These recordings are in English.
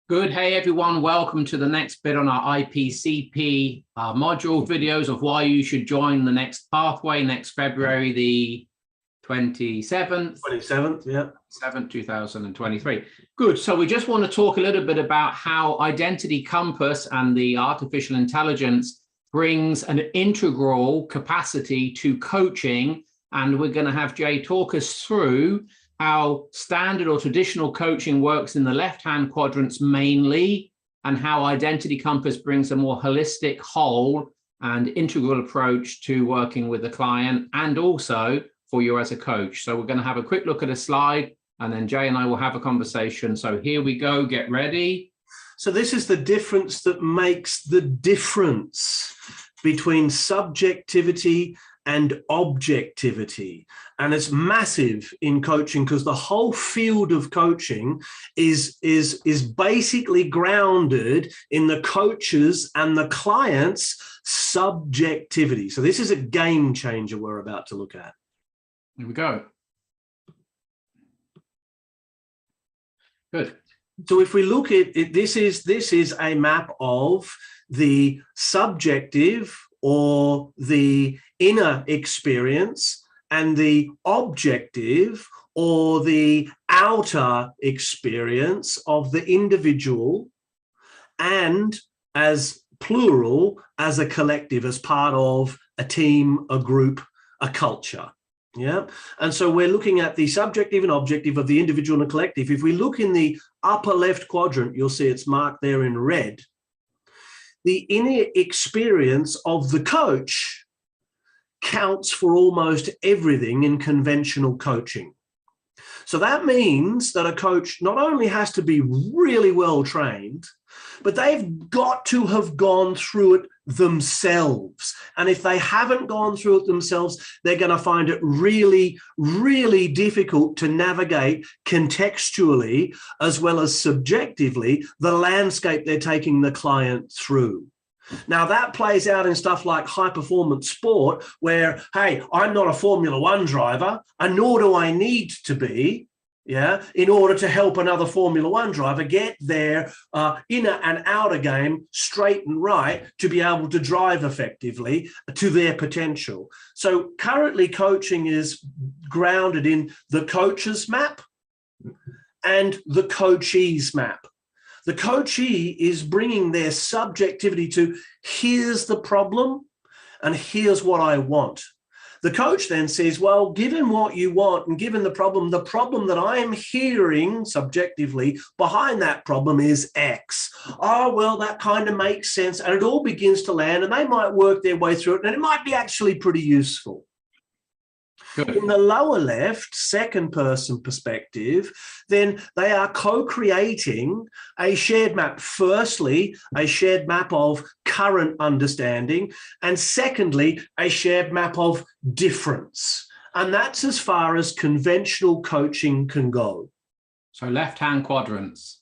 Good. Hey, everyone. Welcome to the next bit on our IPCP module videos of why you should join the next pathway next February, the 27th. 27th, yeah. 7th, 2023. Good. So we just want to talk a little bit about how Identity Compass and the artificial intelligence brings an integral capacity to coaching. And we're going to have Jay talk us through how standard or traditional coaching works in the left-hand quadrants mainly, and how Identity Compass brings a more holistic, whole and integral approach to working with the client and also for you as a coach. So we're going to have a quick look at a slide and then Jay and I will have a conversation. So here we go, get ready. So this is the difference that makes the difference between subjectivity and objectivity. And it's massive in coaching because the whole field of coaching is basically grounded in the coach's and the client's subjectivity. So this is a game changer we're about to look at. Here we go. Good. So if we look at it, this is a map of the subjective or the inner experience and the objective or the outer experience of the individual, and as plural, as a collective, as part of a team, a group, a culture. Yeah. And so we're looking at the subjective and objective of the individual and the collective. If we look in the upper left quadrant, you'll see it's marked there in red. The inner experience of the coach counts for almost everything in conventional coaching. So that means that a coach not only has to be really well trained, but they've got to have gone through it themselves. And if they haven't gone through it themselves, they're going to find it really, really difficult to navigate contextually as well as subjectively the landscape they're taking the client through. Now that plays out in stuff like high performance sport where, hey, I'm not a Formula One driver and nor do I need to be, in order to help another Formula One driver get their inner and outer game straight and right to be able to drive effectively to their potential. So currently coaching is grounded in the coach's map and the coachee's map. The coachee is bringing their subjectivity to, here's the problem and here's what I want. The coach then says, well, given what you want and given the problem that I am hearing subjectively behind that problem is X. Oh, well, that kind of makes sense. And it all begins to land and they might work their way through it and it might be actually pretty useful. Good. In the lower left, second person perspective, then they are co-creating a shared map. Firstly, a shared map of current understanding, and secondly, a shared map of difference. And that's as far as conventional coaching can go. So left-hand quadrants.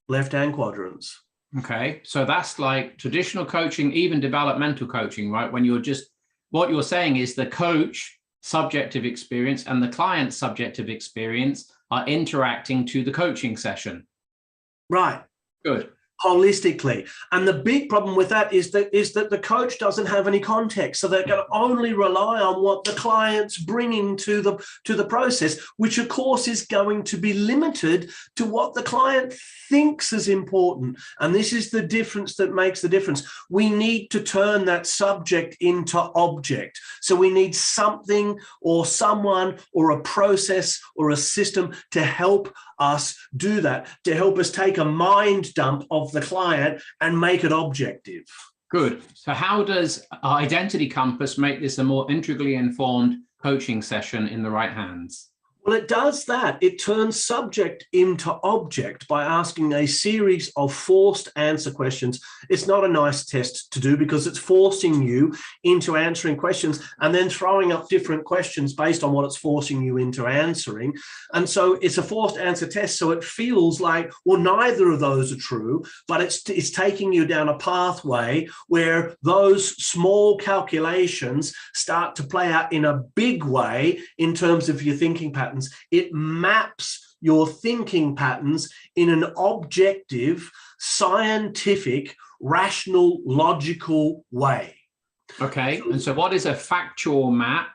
Left-hand quadrants. Okay, so that's like traditional coaching, even developmental coaching, right? When you're just, what you're saying is the coach subjective experience and the client's subjective experience are interacting to the coaching session. Right. Good. Holistically. And the big problem with that is that the coach doesn't have any context. So they're going to only rely on what the client's bringing to the process, which of course is going to be limited to what the client thinks is important. And this is the difference that makes the difference. We need to turn that subject into object. So we need something or someone or a process or a system to help us do that, to help us take a mind dump of the client and make it objective. Good. So how does Identity Compass make this a more integrally informed coaching session in the right hands? Well, it does that. It turns subject into object by asking a series of forced answer questions. It's not a nice test to do because it's forcing you into answering questions and then throwing up different questions based on what it's forcing you into answering. And so it's a forced answer test. So it feels like, well, neither of those are true, but it's taking you down a pathway where those small calculations start to play out in a big way in terms of your thinking patterns. It maps your thinking patterns in an objective, scientific, rational, logical way. Okay, and so what is a factual map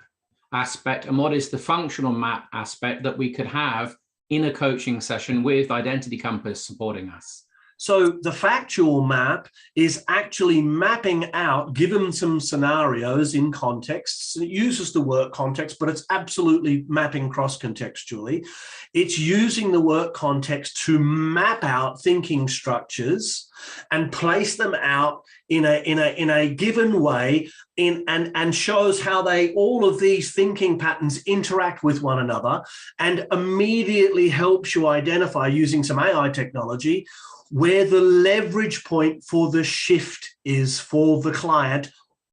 aspect and what is the functional map aspect that we could have in a coaching session with Identity Compass supporting us? So the factual map is actually mapping out, given some scenarios in contexts. It uses the work context, but it's absolutely mapping cross-contextually. It's using the work context to map out thinking structures and place them out in a given way and shows how all of these thinking patterns interact with one another, and immediately helps you identify, using some AI technology, where the leverage point for the shift is for the client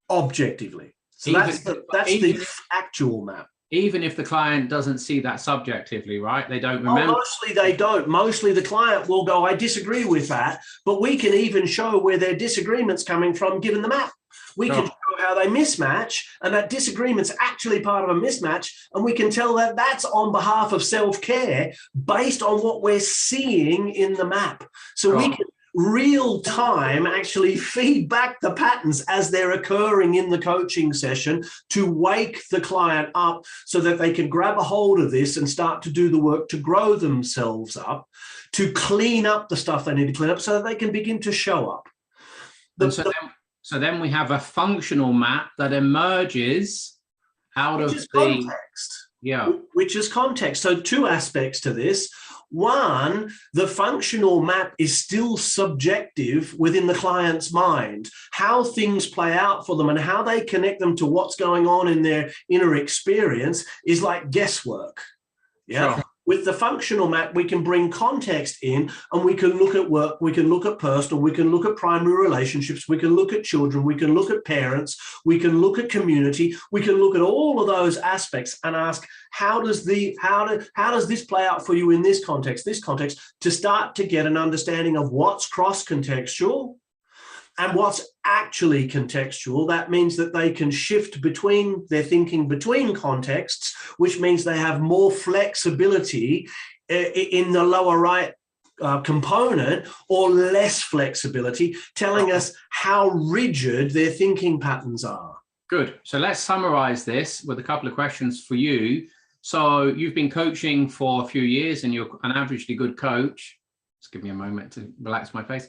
objectively. So that's the actual map. Even if the client doesn't see that subjectively, right? They don't remember. Oh, mostly they don't. Mostly the client will go, I disagree with that, but we can even show where their disagreement's coming from given the map. We can show how they mismatch, and that disagreement's actually part of a mismatch, and we can tell that that's on behalf of self-care based on what we're seeing in the map. So we can real time actually feed back the patterns as they're occurring in the coaching session to wake the client up so that they can grab a hold of this and start to do the work to grow themselves up, to clean up the stuff they need to clean up so that they can begin to show up. So then we have a functional map that emerges out of the context. Yeah. Which is context. So two aspects to this. One, the functional map is still subjective within the client's mind. How things play out for them and how they connect them to what's going on in their inner experience is like guesswork. Yeah. Sure. With the functional map, we can bring context in and we can look at work, we can look at personal, we can look at primary relationships, we can look at children, we can look at parents, we can look at community, we can look at all of those aspects and ask, how does this play out for you in this context, to start to get an understanding of what's cross-contextual and what's actually contextual. That means that they can shift between their thinking between contexts, which means they have more flexibility in the lower right component, or less flexibility, telling us how rigid their thinking patterns are. Good. So let's summarize this with a couple of questions for you. So you've been coaching for a few years and you're an averagely good coach. Just give me a moment to relax my face.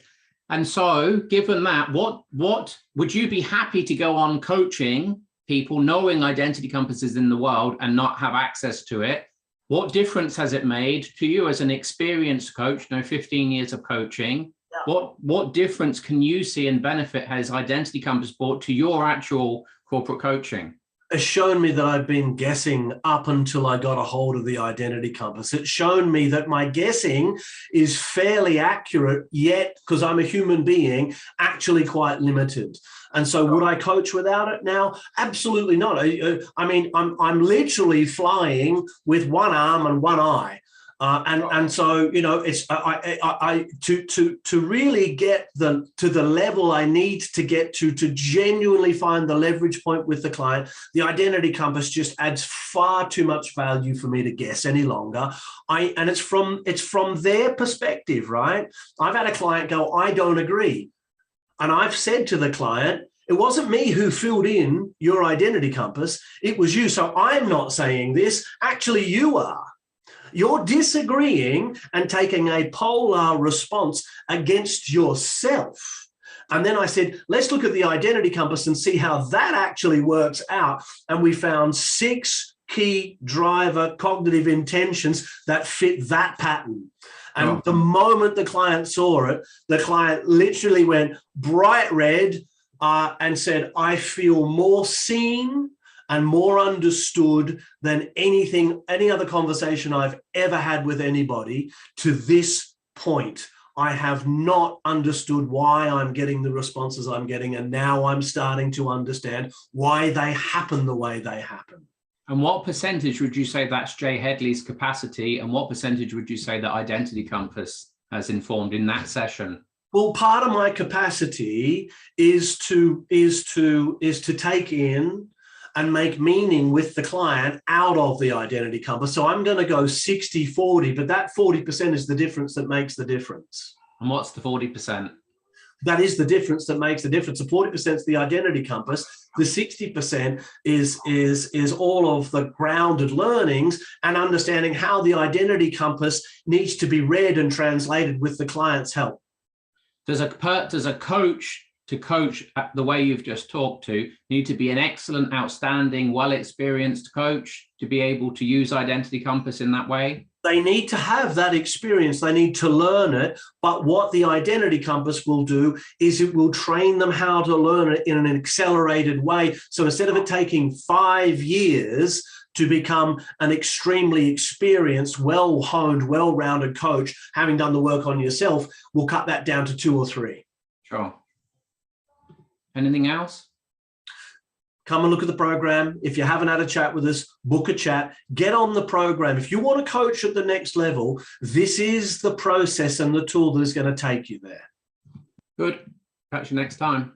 And so given that, what would you be happy to go on coaching people knowing Identity Compass is in the world and not have access to it? What difference has it made to you as an experienced coach, 15 years of coaching? Yeah. What difference can you see and benefit has Identity Compass brought to your actual corporate coaching? Has shown me that I've been guessing up until I got a hold of the Identity Compass. It's shown me that my guessing is fairly accurate, yet, because I'm a human being, actually quite limited. And so would I coach without it now? Absolutely not. I mean, I'm literally flying with one arm and one eye. And so, it's to really get to the level I need to get to genuinely find the leverage point with the client, the Identity Compass just adds far too much value for me to guess any longer. And it's from their perspective, right? I've had a client go, I don't agree. And I've said to the client, it wasn't me who filled in your Identity Compass, it was you. So I'm not saying this, actually you are. You're disagreeing and taking a polar response against yourself. And then I said, let's look at the Identity Compass and see how that actually works out. And we found 6 key driver cognitive intentions that fit that pattern. And the moment the client saw it, the client literally went bright red and said, I feel more seen and more understood than any other conversation I've ever had with anybody to this point. I have not understood why I'm getting the responses I'm getting, and now I'm starting to understand why they happen the way they happen. And what percentage would you say that's Jay Headley's capacity, and what percentage would you say that Identity Compass has informed in that session? Well, part of my capacity is to take in and make meaning with the client out of the identity compass. So I'm going to go 60-40, but that 40% is the difference that makes the difference. And what's the 40%? That is the difference that makes the difference. The 40% is the identity compass. The 60% is all of the grounded learnings and understanding how the identity compass needs to be read and translated with the client's help. Does a coach to coach the way you've just talked to need to be an excellent, outstanding, well-experienced coach to be able to use identity compass in that way? They need to have that experience. They need to learn it. But what the identity compass will do is it will train them how to learn it in an accelerated way. So instead of it taking 5 years to become an extremely experienced, well-honed, well-rounded coach, having done the work on yourself, we'll cut that down to 2 or 3. Sure. Anything else? Come and look at the program. If you haven't had a chat with us, book a chat, get on the program. If you want to coach at the next level, this is the process and the tool that is going to take you there. Good. Catch you next time.